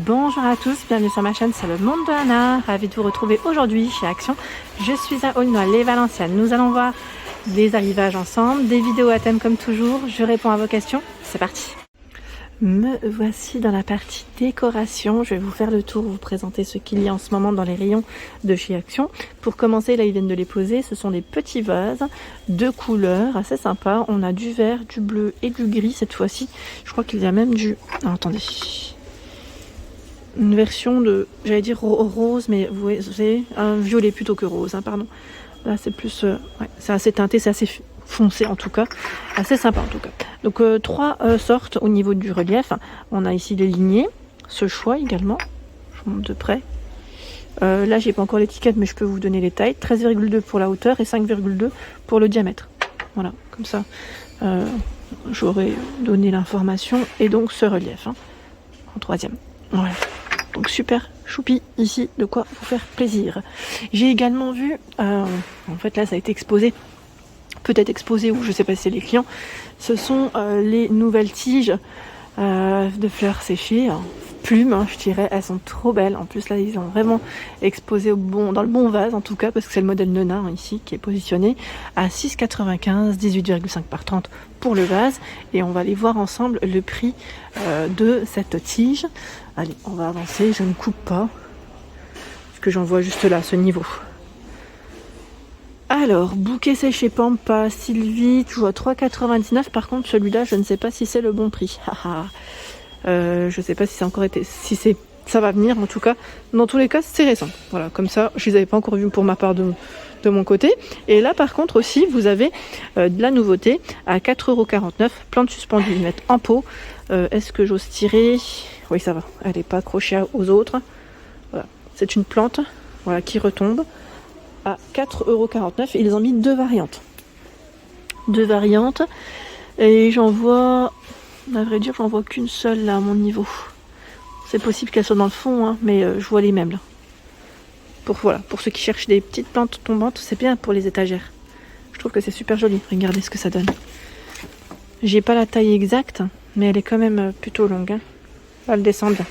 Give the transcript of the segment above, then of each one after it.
Bonjour à tous, bienvenue sur ma chaîne, c'est le monde de Anna. Ravi de vous retrouver aujourd'hui chez Action. Je suis à Aulnoy-les-Valenciennes. Nous allons voir des arrivages ensemble, des vidéos à thème comme toujours. Je réponds à vos questions. C'est parti. Me voici dans la partie décoration. Je vais vous faire le tour, vous présenter ce qu'il y a en ce moment dans les rayons de chez Action. Pour commencer, là ils viennent de les poser. Ce sont des petits vases de couleurs assez sympas. On a du vert, du bleu et du gris cette fois-ci. Je crois qu'il y a même du... Non, attendez. Une version de, j'allais dire rose, mais vous voyez, un violet plutôt que rose, hein, pardon. Là c'est plus, ouais, c'est assez teinté, c'est assez foncé en tout cas, assez sympa en tout cas. Donc trois sortes au niveau du relief. On a ici les lignées, ce choix également, je vous montre de près. Là j'ai pas encore l'étiquette mais je peux vous donner les tailles, 13,2 pour la hauteur et 5,2 pour le diamètre. Voilà, comme ça j'aurais donné l'information et donc ce relief hein, en troisième. Voilà. Donc super choupi ici, de quoi vous faire plaisir. J'ai également vu, en fait là ça a été exposé, peut-être exposé ou je sais pas si c'est les clients, ce sont les nouvelles tiges de fleurs séchées, hein, plumes hein, je dirais, elles sont trop belles. En plus là ils ont vraiment exposé dans le bon vase en tout cas, parce que c'est le modèle Nona hein, ici qui est positionné à 6,95, 18,5 par 30 pour le vase. Et on va aller voir ensemble le prix de cette tige. Allez, on va avancer, je ne coupe pas, parce que j'en vois juste là, ce niveau. Alors, bouquet séché Pampa, Sylvie, tu vois 3,99. Par contre, celui-là, je ne sais pas si c'est le bon prix. Je sais pas si c'est encore été, ça va venir en tout cas. Dans tous les cas, c'est récent. Voilà, comme ça, je les avais pas encore vus pour ma part de mon côté. Et là, par contre aussi, vous avez de la nouveauté à 4,49 €. Plante suspendue, ils mettent en pot. Est-ce que j'ose tirer? Oui, ça va. Elle n'est pas accrochée aux autres. Voilà, c'est une plante, voilà, qui retombe à 4,49 €. Ils ont mis deux variantes. Et j'en vois, à vrai dire, j'en vois qu'une seule là à mon niveau. C'est possible qu'elle soit dans le fond, hein, mais je vois les mêmes là. Pour ceux qui cherchent des petites plantes tombantes, c'est bien pour les étagères. Je trouve que c'est super joli. Regardez ce que ça donne. J'ai pas la taille exacte, mais elle est quand même plutôt longue. Hein. Elle descend bien.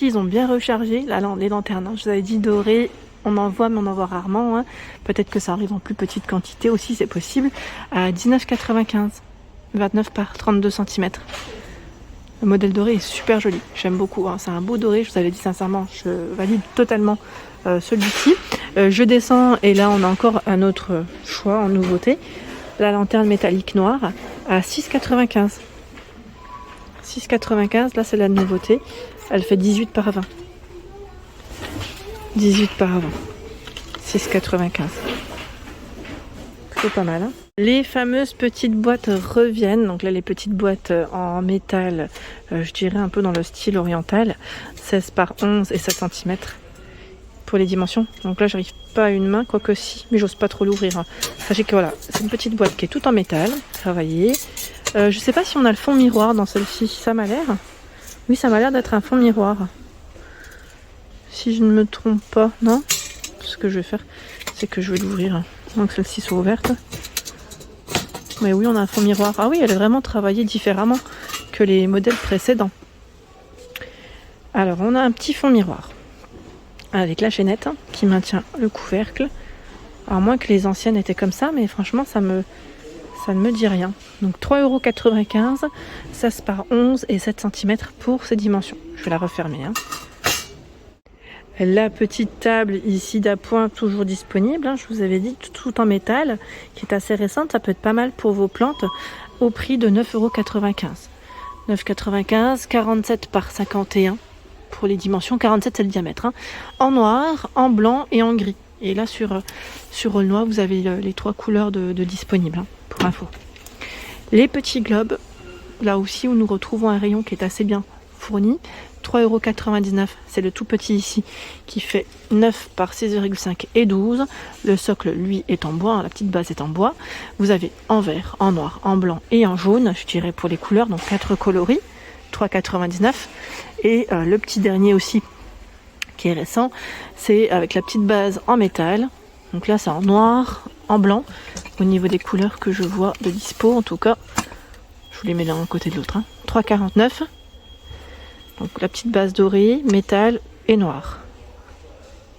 Ils ont bien rechargé les lanternes. Hein. Je vous avais dit doré. On en voit, mais on en voit rarement. Hein. Peut-être que ça arrive en plus petite quantité aussi, c'est possible. À 19,95. 29 par 32 cm. Le modèle doré est super joli. J'aime beaucoup. Hein. C'est un beau doré. Je vous avais dit sincèrement, je valide totalement celui-ci. Je descends et là, on a encore un autre choix en nouveauté. La lanterne métallique noire à 6,95. 6,95. Là, c'est la nouveauté. Elle fait 18 par 20. 18 par 20. 6,95. Plutôt pas mal. Hein. Les fameuses petites boîtes reviennent. Donc là, les petites boîtes en métal, je dirais un peu dans le style oriental. 16 par 11 et 7 cm pour les dimensions. Donc là, j'arrive pas à une main, quoique si, mais j'ose pas trop l'ouvrir. Hein. Sachez que voilà, c'est une petite boîte qui est toute en métal, travaillée. Je sais pas si on a le fond miroir dans celle-ci. Ça m'a l'air. Oui, ça m'a l'air d'être un fond miroir. Si je ne me trompe pas, non. Ce que je vais faire, c'est que je vais l'ouvrir. Donc celle-ci soit ouverte. Mais oui, on a un fond miroir. Ah oui, elle est vraiment travaillée différemment que les modèles précédents. Alors, on a un petit fond miroir avec la chaînette hein, qui maintient le couvercle. À moins que les anciennes étaient comme ça, mais franchement, ça ne me dit rien. Donc 3,95 €, 16 par 11 et 7 cm pour ces dimensions. Je vais la refermer. Hein. La petite table ici d'appoint toujours disponible, hein, je vous avais dit, tout en métal, qui est assez récente, ça peut être pas mal pour vos plantes, au prix de 9,95 €. 9,95 €, 47 par 51 pour les dimensions, 47 c'est le diamètre, hein, en noir, en blanc et en gris. Et là sur Aulnoy, vous avez les trois couleurs de disponibles, hein, pour info. Les petits globes, là aussi où nous retrouvons un rayon qui est assez bien fourni. 3,99 €, c'est le tout petit ici qui fait 9 par 6,5 et 12. Le socle lui est en bois, hein, la petite base est en bois. Vous avez en vert, en noir, en blanc et en jaune, je dirais pour les couleurs, donc 4 coloris, 3,99 €. Et le petit dernier aussi qui est récent, c'est avec la petite base en métal. Donc là c'est en noir, en blanc, au niveau des couleurs que je vois de dispo en tout cas. Je vous les mets d'un côté de l'autre. Hein. 3,49 €. Donc la petite base dorée, métal et noir.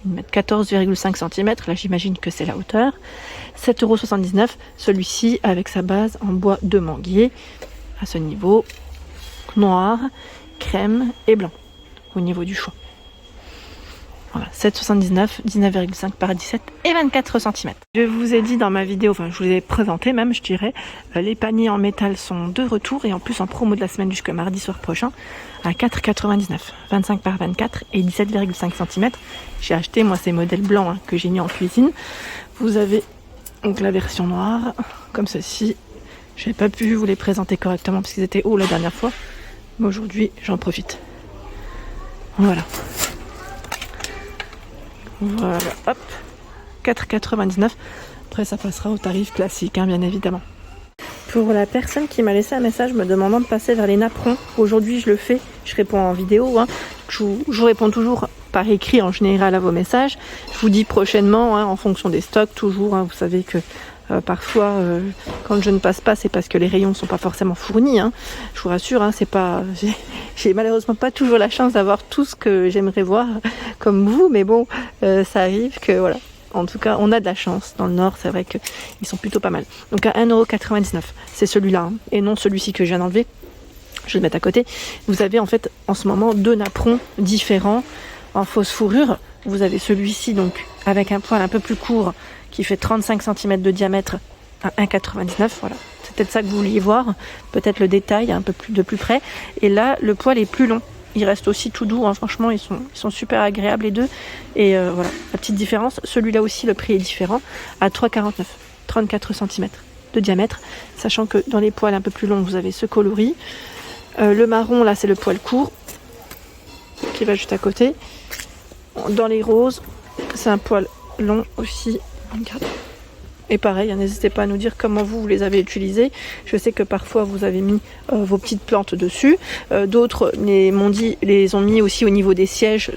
Ils mettent 14,5 cm, là j'imagine que c'est la hauteur. 7,79 €, celui-ci avec sa base en bois de manguier, à ce niveau, noir, crème et blanc, au niveau du choix. Voilà, 7,79 €, 19,5 par 17 et 24 cm. Je vous ai dit dans ma vidéo, enfin je vous ai présenté même, je dirais, les paniers en métal sont de retour et en plus en promo de la semaine jusqu'à mardi soir prochain à 4,99 €, 25 par 24 et 17,5 cm. J'ai acheté moi ces modèles blancs hein, que j'ai mis en cuisine. Vous avez donc la version noire, comme ceci. Je n'ai pas pu vous les présenter correctement parce qu'ils étaient hauts la dernière fois, mais aujourd'hui j'en profite. Voilà. Voilà, hop, 4,99 €. Après, ça passera au tarif classique, hein, bien évidemment. Pour la personne qui m'a laissé un message me demandant de passer vers les napperons, aujourd'hui je le fais, je réponds en vidéo. Hein. Je vous réponds toujours par écrit en général à vos messages. Je vous dis prochainement, hein, en fonction des stocks, toujours. Hein, vous savez que parfois, quand je ne passe pas, c'est parce que les rayons ne sont pas forcément fournis. Hein. Je vous rassure, hein, c'est pas. J'ai malheureusement pas toujours la chance d'avoir tout ce que j'aimerais voir comme vous, mais bon, ça arrive que voilà. En tout cas, on a de la chance. Dans le Nord, c'est vrai qu'ils sont plutôt pas mal. Donc à 1,99 €, c'est celui-là, hein, et non celui-ci que je viens d'enlever. Je vais le mettre à côté. Vous avez en fait en ce moment 2 napperons différents en fausse fourrure. Vous avez celui-ci donc avec un poil un peu plus court qui fait 35 cm de diamètre à 1,99 €. Voilà. C'est peut-être ça que vous vouliez voir. Peut-être le détail un peu plus de plus près. Et là, le poil est plus long. Il reste aussi tout doux. Hein. Franchement, ils sont super agréables les deux. Et voilà, la petite différence. Celui-là aussi, le prix est différent. À 3,49 €. 34 cm de diamètre. Sachant que dans les poils un peu plus longs, vous avez ce coloris. Le marron, là, c'est le poil court qui va juste à côté. Dans les roses, c'est un poil long aussi. Regardez. Et pareil, n'hésitez pas à nous dire comment vous les avez utilisés. Je sais que parfois vous avez mis vos petites plantes dessus. D'autres les ont mis aussi au niveau des sièges,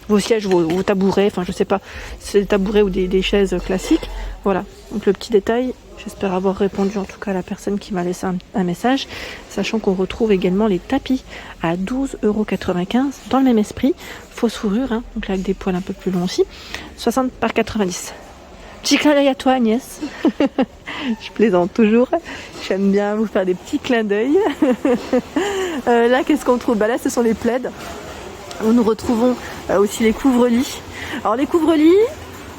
vos sièges, vos tabourets. Enfin, je sais pas, c'est des tabourets ou des chaises classiques. Voilà, donc le petit détail. J'espère avoir répondu en tout cas à la personne qui m'a laissé un message. Sachant qu'on retrouve également les tapis à 12,95 € dans le même esprit. Fausse fourrure, hein, donc là avec des poils un peu plus longs aussi. 60 par 90. Petit clin d'œil à toi Agnès. Je plaisante toujours. J'aime bien vous faire des petits clins d'œil. Là, qu'est-ce qu'on trouve? Là, ce sont les plaids. Nous retrouvons aussi les couvre-lits. Alors les couvre-lits,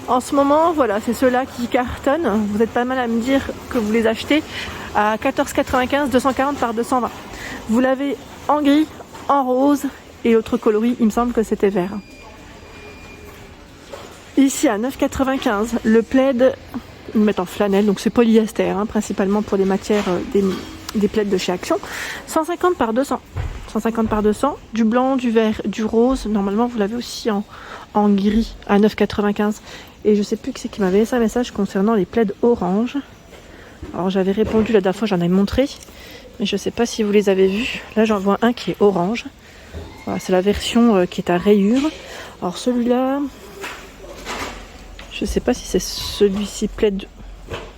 en ce moment, voilà, c'est ceux-là qui cartonnent. Vous êtes pas mal à me dire que vous les achetez à 14,95 €, 240 par 220. Vous l'avez en gris, en rose et autre coloris. Il me semble que c'était vert. Ici à 9,95 €, le plaid, ils le mettent en flanelle, donc c'est polyester, hein, principalement pour les matières des plaids de chez Action. 150 par 200. 150 par 200, du blanc, du vert, du rose. Normalement, vous l'avez aussi en gris à 9,95 €. Et je sais plus qui c'est qui m'avait laissé un message concernant les plaids orange. Alors j'avais répondu la dernière fois, j'en ai montré, mais je sais pas si vous les avez vus. Là, j'en vois un qui est orange. Voilà, c'est la version qui est à rayures. Alors celui-là, je sais pas si c'est celui-ci plaid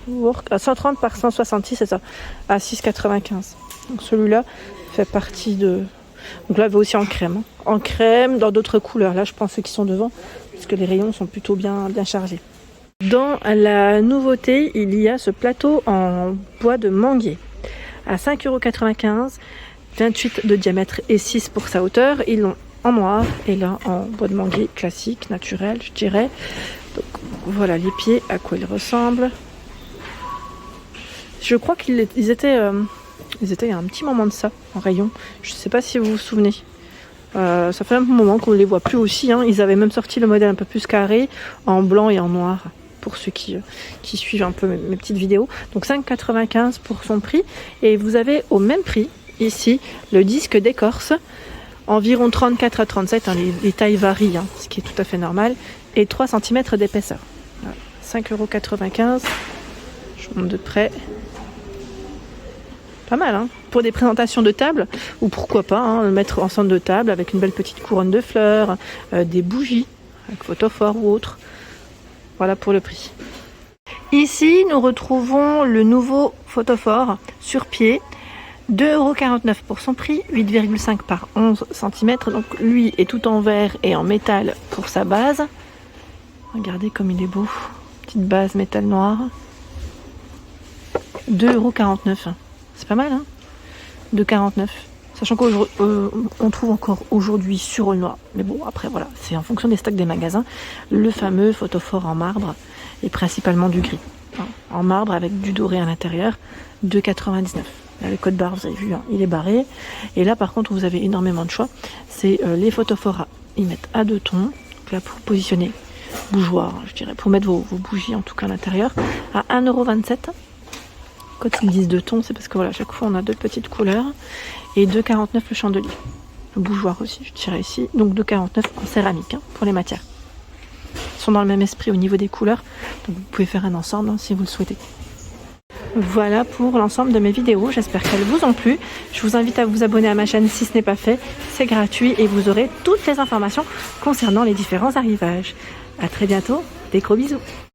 work à 130 par 166, c'est ça, à 6,95 €. Donc celui-là fait partie de. Donc là, il va aussi en crème. Hein. En crème, dans d'autres couleurs. Là, je pense ceux qui sont devant, parce que les rayons sont plutôt bien chargés. Dans la nouveauté, il y a ce plateau en bois de manguier à 5,95 €, 28 de diamètre et 6 pour sa hauteur. Ils l'ont en noir et là en bois de manguier classique, naturel, je dirais. Donc voilà les pieds, à quoi ils ressemblent. Je crois qu'ils étaient il y a un petit moment de ça, en rayon. Je ne sais pas si vous vous souvenez. Ça fait un moment qu'on ne les voit plus aussi. Hein. Ils avaient même sorti le modèle un peu plus carré, en blanc et en noir, pour ceux qui suivent un peu mes petites vidéos. Donc 5,95 € pour son prix. Et vous avez au même prix, ici, le disque d'écorce. Environ 34 à 37, hein, les tailles varient, hein, ce qui est tout à fait normal. Et 3 cm d'épaisseur. Voilà. 5,95 €. Je monte de près. Pas mal, hein, pour des présentations de table, ou pourquoi pas, hein, le mettre en centre de table avec une belle petite couronne de fleurs, des bougies, avec photophore ou autre. Voilà pour le prix. Ici, nous retrouvons le nouveau photophore sur pied, 2,49 € pour son prix, 8,5 par 11 cm. Donc lui est tout en verre et en métal pour sa base. Regardez comme il est beau. Petite base métal noir. 2,49 €. C'est pas mal, hein? 2,49 €. Sachant qu'on trouve encore aujourd'hui sur Aulnois. Mais bon, après voilà, c'est en fonction des stocks des magasins. Le fameux photophore en marbre et principalement du gris. En marbre avec du doré à l'intérieur, 2,99 €. Là, le code barre, vous avez vu, hein, il est barré. Et là, par contre, vous avez énormément de choix. C'est les photophoras. Ils mettent à 2 tons. Donc là, pour positionner bougeoir, je dirais, pour mettre vos bougies, en tout cas à l'intérieur, à 1,27 €. Quand ils disent 2 tons, c'est parce que voilà, chaque fois, on a 2 petites couleurs. Et 2,49 € le chandelier. Le bougeoir aussi, je dirais ici. Donc 2,49 € en céramique, hein, pour les matières. Ils sont dans le même esprit au niveau des couleurs. Donc vous pouvez faire un ensemble, hein, si vous le souhaitez. Voilà pour l'ensemble de mes vidéos, j'espère qu'elles vous ont plu. Je vous invite à vous abonner à ma chaîne si ce n'est pas fait. C'est gratuit et vous aurez toutes les informations concernant les différents arrivages. A très bientôt, des gros bisous.